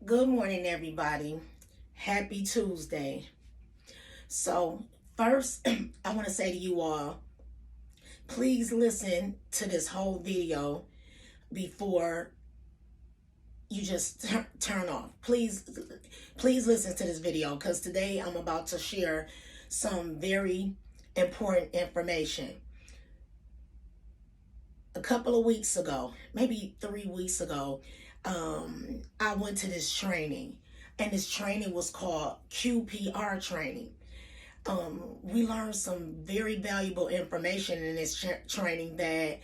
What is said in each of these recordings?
Good morning, everybody. Happy Tuesday. So, first, I want to say to you all, please listen to this whole video before you just turn off. Please listen to this video because today I'm about to share some very important information. A couple of weeks ago, maybe 3 weeks ago, I went to this training, and this training was called QPR training. We learned some very valuable information in this training that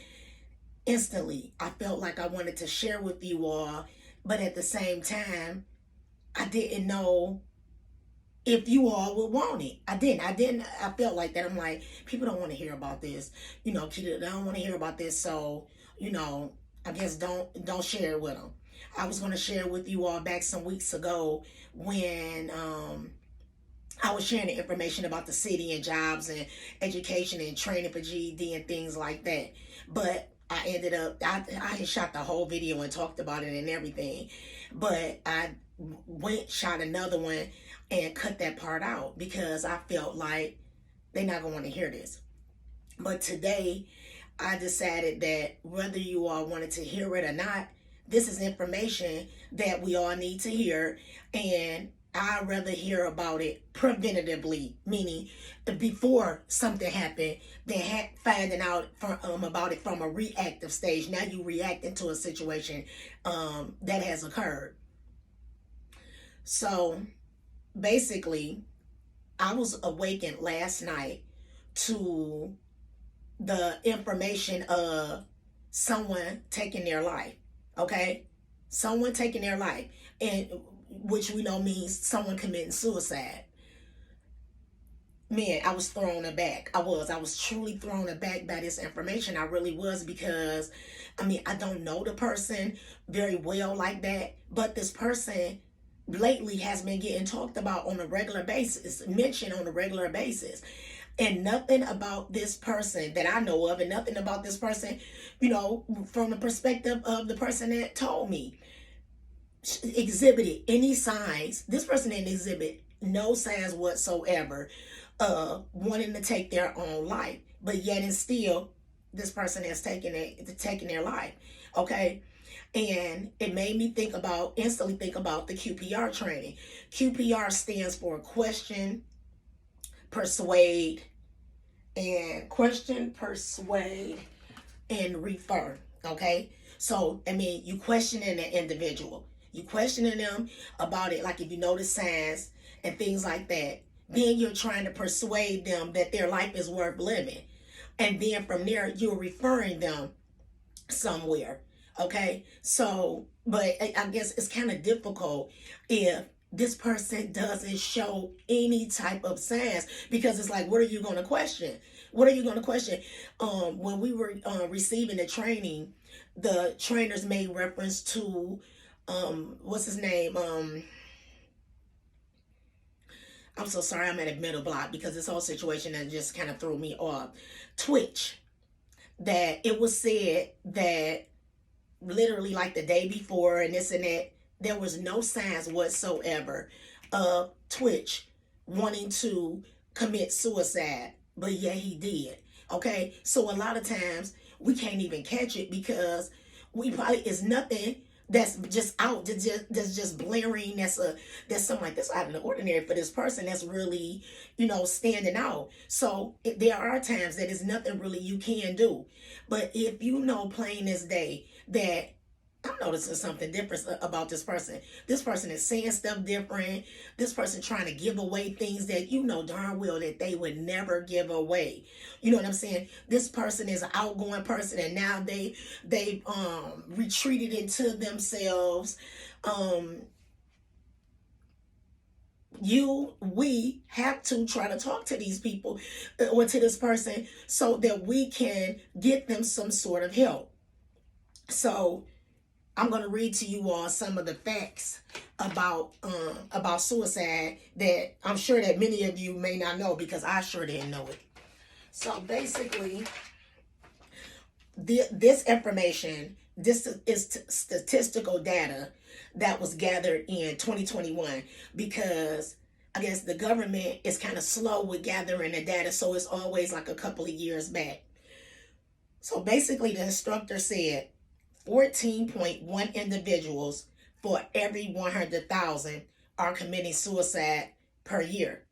instantly I felt like I wanted to share with you all, but at the same time, I didn't know if you all would want it. I felt like that. I'm like, people don't want to hear about this. They don't want to hear about this. So, I guess don't share it with them. I was going to share with you all back some weeks ago when I was sharing the information about the city and jobs and education and training for GED and things like that. But I ended up, I had shot the whole video and talked about it and everything. But I shot another one and cut that part out because I felt like they're not going to want to hear this. But today, I decided that whether you all wanted to hear it or not, this is information that we all need to hear, and I'd rather hear about it preventatively, meaning before something happened, than finding out about it from a reactive stage. Now you reacting to a situation that has occurred. So basically, I was awakened last night to the information of someone taking their life. Okay? Someone taking their life, and which we know means someone committing suicide. Man, I was thrown aback. I was truly thrown aback by this information. I really was, because I don't know the person very well like that, but this person lately has been getting talked about on a regular basis, mentioned on a regular basis. And nothing about this person that I know of, and nothing about this person, from the perspective of the person that told me, exhibited any signs. This person didn't exhibit no signs whatsoever of wanting to take their own life. But yet and still, this person has taken their life. Okay? And it made me instantly think about the QPR training. QPR stands for question, persuade, and refer. Okay? So, you questioning an individual. You questioning them about it, like if you notice signs and things like that. Then you're trying to persuade them that their life is worth living. And then from there, you're referring them somewhere. Okay? So, but I guess it's kind of difficult if this person doesn't show any type of signs, because it's like, what are you going to question? What are you going to question? When we were receiving the training, the trainers made reference to, what's his name? I'm so sorry, I'm at a middle block because this whole situation that just kind of threw me off. Twitch. That it was said that literally like the day before and this and that, there was no signs whatsoever of Twitch wanting to commit suicide, but yeah, he did. Okay, so a lot of times we can't even catch it because it's nothing that's just out, that's just blaring, that's something like this out of the ordinary for this person that's really standing out. So there are times that there's nothing really you can do. But if you know plain as day that I'm noticing something different about this person. This person is saying stuff different. This person trying to give away things that you know darn well that they would never give away. You know what I'm saying? This person is an outgoing person, and now they've retreated into themselves. We have to try to talk to these people or to this person so that we can get them some sort of help. So I'm going to read to you all some of the facts about suicide that I'm sure that many of you may not know, because I sure didn't know it. So basically, this information, this is statistical data that was gathered in 2021, because I guess the government is kind of slow with gathering the data, so it's always like a couple of years back. So basically, the instructor said 14.1 individuals for every 100,000 are committing suicide per year.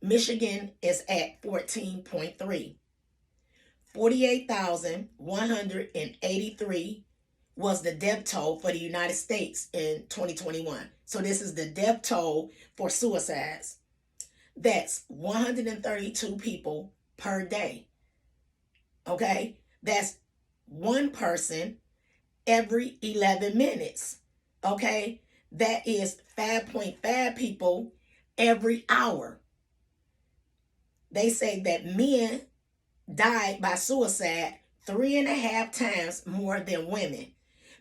Michigan is at 14.3. 48,183 was the death toll for the United States in 2021. So this is the death toll for suicides. That's 132 people per day. Okay? That's one person every 11 minutes. Okay? That is 5.5 people every hour. They say that men died by suicide 3.5 times more than women,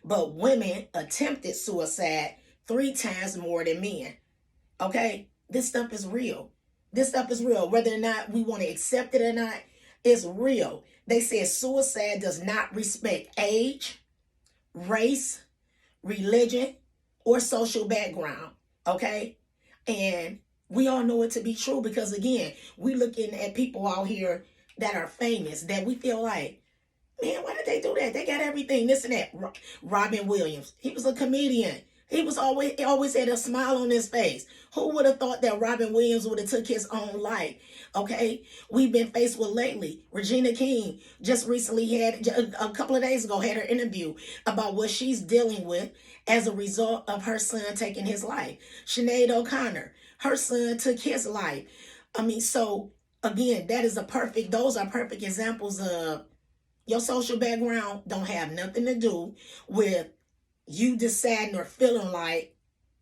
but women attempted suicide 3 times more than men. Okay? This stuff is real. This stuff is real. Whether or not we want to accept it or not, it's real. They said suicide does not respect age, race, religion, or social background. Okay? And we all know it to be true, because again, we looking at people out here that are famous that we feel like, man, why did they do that? They got everything, this and that. Robin Williams, he was a comedian. He always had a smile on his face. Who would have thought that Robin Williams would have took his own life? Okay, we've been faced with lately. Regina King just recently had, a couple of days ago, had her interview about what she's dealing with as a result of her son taking his life. Sinead O'Connor, her son took his life. I mean, so again, those are perfect examples of your social background don't have nothing to do with you deciding or feeling like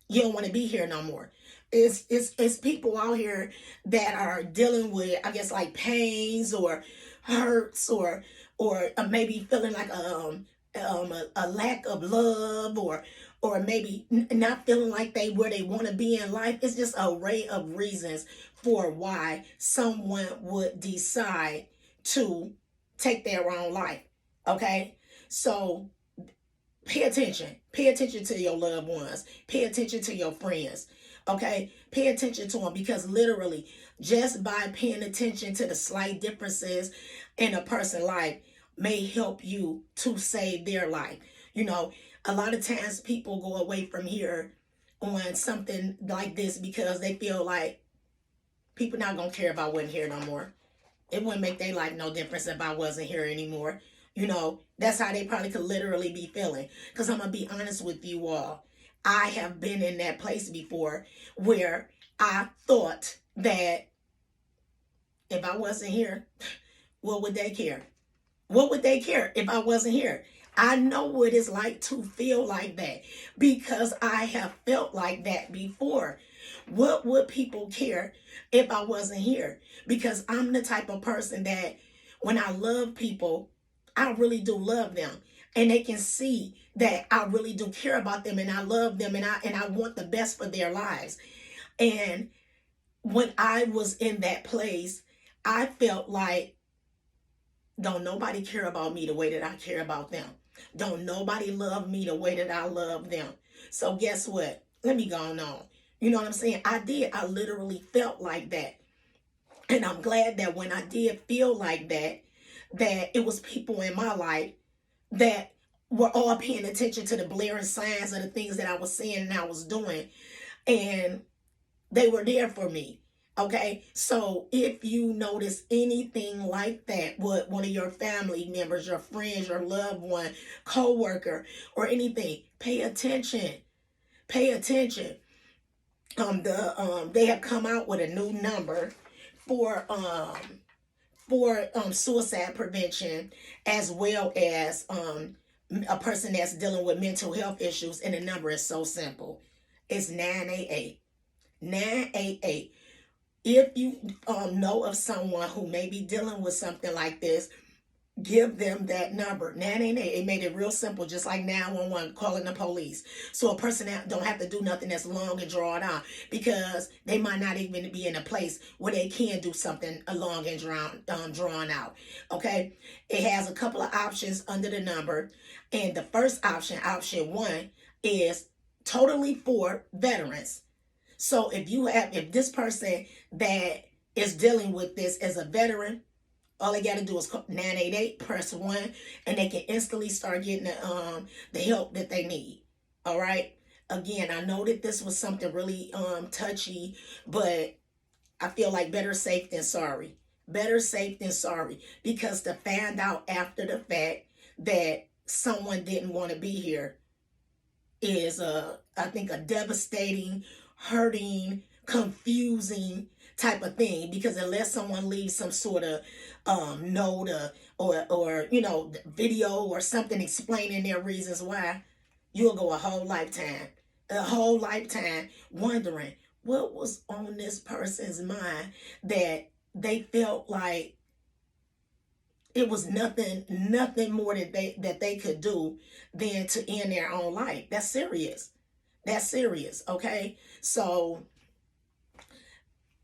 you don't want to be here no more. It's people out here that are dealing with, I guess, like pains or hurts, or maybe feeling like a lack of love, or maybe not feeling like where they want to be in life. It's just an array of reasons for why someone would decide to take their own life. Okay, so pay attention. Pay attention to your loved ones. Pay attention to your friends. Okay? Pay attention to them, because literally, just by paying attention to the slight differences in a person's life may help you to save their life. You know, a lot of times people go away from here on something like this because they feel like people not going to care if I wasn't here no more. It wouldn't make their life no difference if I wasn't here anymore. You know, that's how they probably could literally be feeling. Because I'm going to be honest with you all. I have been in that place before where I thought that if I wasn't here, what would they care? What would they care if I wasn't here? I know what it's like to feel like that, because I have felt like that before. What would people care if I wasn't here? Because I'm the type of person that when I love people, I really do love them. And they can see that I really do care about them, and I love them, and I want the best for their lives. And when I was in that place, I felt like, don't nobody care about me the way that I care about them. Don't nobody love me the way that I love them. So guess what? Let me go on. You know what I'm saying? I did. I literally felt like that. And I'm glad that when I did feel like that it was people in my life that were all paying attention to the blaring signs of the things that I was saying and I was doing. And they were there for me. Okay, so if you notice anything like that with one of your family members, your friends, your loved one, co-worker, or anything, pay attention. Pay attention. They have come out with a new number for suicide prevention, as well as a person that's dealing with mental health issues, and the number is so simple. It's 988. 988. If you know of someone who may be dealing with something like this, give them that number, 988. It made it real simple, just like 911, calling the police. So a person that don't have to do nothing that's long and drawn out, because they might not even be in a place where they can do something long and drawn out. Okay, it has a couple of options under the number, and the first option, option 1, is totally for veterans. So if this person that is dealing with this as a veteran, all they got to do is call 988, press 1, and they can instantly start getting the help that they need. All right. Again, I know that this was something really touchy, but I feel like better safe than sorry. Better safe than sorry, because to find out after the fact that someone didn't want to be here is I think a devastating, hurting, confusing type of thing, because unless someone leaves some sort of note or video or something explaining their reasons why, you'll go a whole lifetime wondering what was on this person's mind that they felt like it was nothing more that they could do than to end their own life. That's serious. That's serious. Okay. So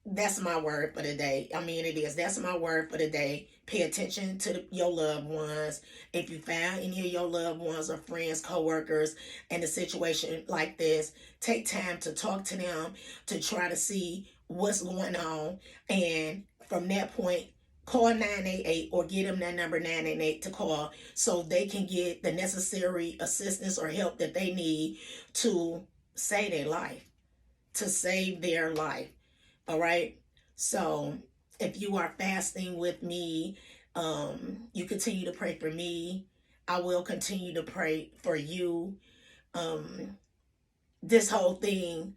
that's my word for the day. I mean, it is. That's my word for the day. Pay attention to your loved ones. If you found any of your loved ones or friends, coworkers in a situation like this, take time to talk to them to try to see what's going on. And from that point, call 988 or get them that number 988 to call so they can get the necessary assistance or help that they need to save their life. To save their life. All right. So if you are fasting with me, you continue to pray for me. I will continue to pray for you. This whole thing,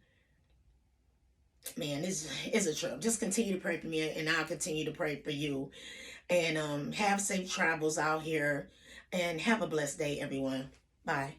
man, is a trip. Just continue to pray for me, and I'll continue to pray for you. And have safe travels out here, and have a blessed day, everyone. Bye.